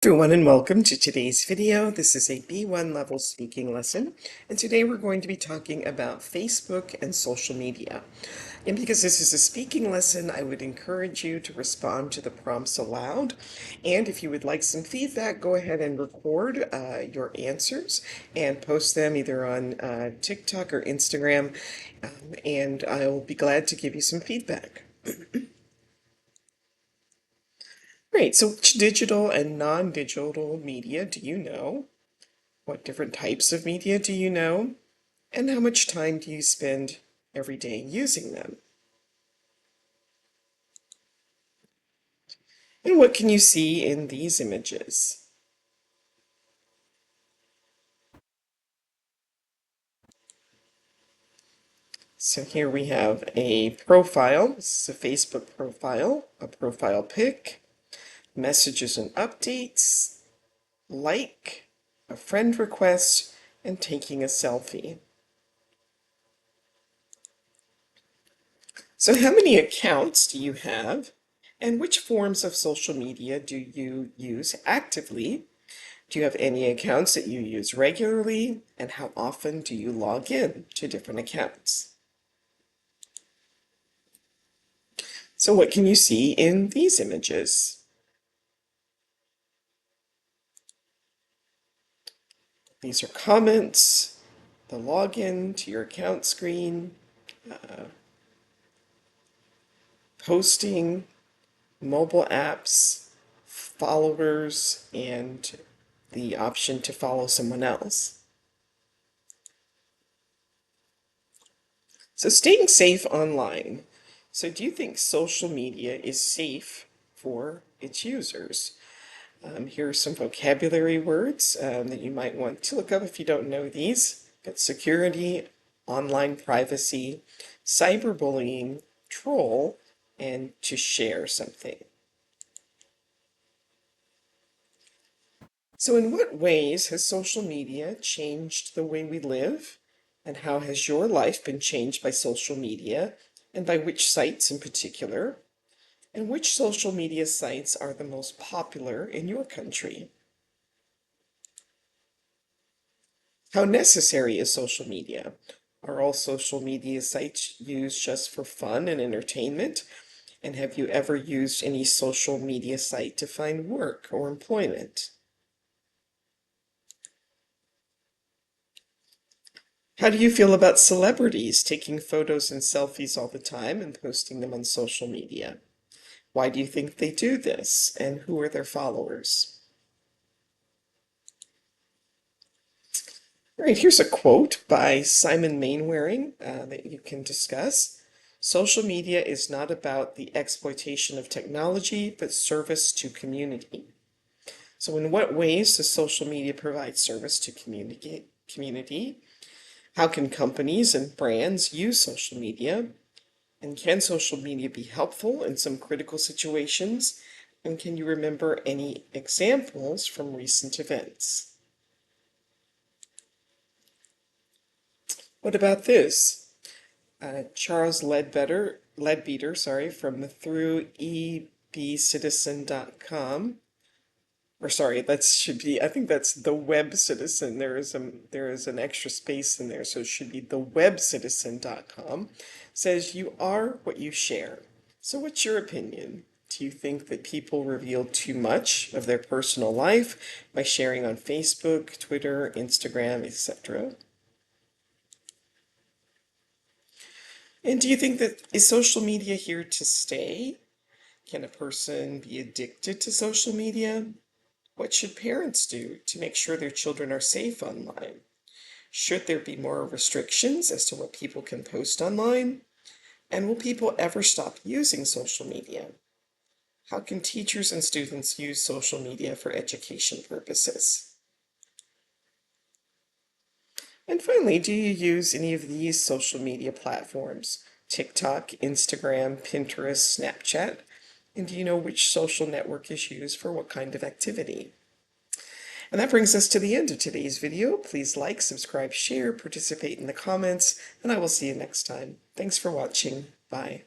Everyone, and welcome to today's video. This is a B1 level speaking lesson, and today we're going to be talking about Facebook and social media. And because this is a speaking lesson, I would encourage you to respond to the prompts aloud. And if you would like some feedback, go ahead and record your answers and post them either on TikTok or Instagram, and I will be glad to give you some feedback. Great, so which digital and non-digital media do you know? What different types of media do you know? And how much time do you spend every day using them? And what can you see in these images? So here we have a profile. This is a Facebook profile, a profile pic, messages and updates, like, a friend request, and taking a selfie. So how many accounts do you have? And which forms of social media do you use actively? Do you have any accounts that you use regularly? And how often do you log in to different accounts? So what can you see in these images? These are comments, the login to your account screen, posting, mobile apps, followers, and the option to follow someone else. So staying safe online. So do you think social media is safe for its users? Here are some vocabulary words that you might want to look up if you don't know these. Got security, online privacy, cyberbullying, troll, and to share something. So in what ways has social media changed the way we live? And how has your life been changed by social media? And by which sites in particular? And which social media sites are the most popular in your country? How necessary is social media? Are all social media sites used just for fun and entertainment? And have you ever used any social media site to find work or employment? How do you feel about celebrities taking photos and selfies all the time and posting them on social media? Why do you think they do this? And who are their followers? All right, here's a quote by Simon Mainwaring that you can discuss. Social media is not about the exploitation of technology, but service to community. So in what ways does social media provide service to community? How can companies and brands use social media? And can social media be helpful in some critical situations? And can you remember any examples from recent events? What about this? Charles Ledbeater, from the through ebcitizen.com. Or sorry, that should be, I think that's the Web Citizen. There is an extra space in there, so it should be the webcitizen.com. Says you are what you share. So what's your opinion? Do you think that people reveal too much of their personal life by sharing on Facebook, Twitter, Instagram, etc.? And do you think that is social media here to stay? Can a person be addicted to social media? What should parents do to make sure their children are safe online? Should there be more restrictions as to what people can post online? And will people ever stop using social media? How can teachers and students use social media for education purposes? And finally, do you use any of these social media platforms? TikTok, Instagram, Pinterest, Snapchat? And do you know which social network is used for what kind of activity? And that brings us to the end of today's video. Please like, subscribe, share, participate in the comments, and I will see you next time. Thanks for watching. Bye.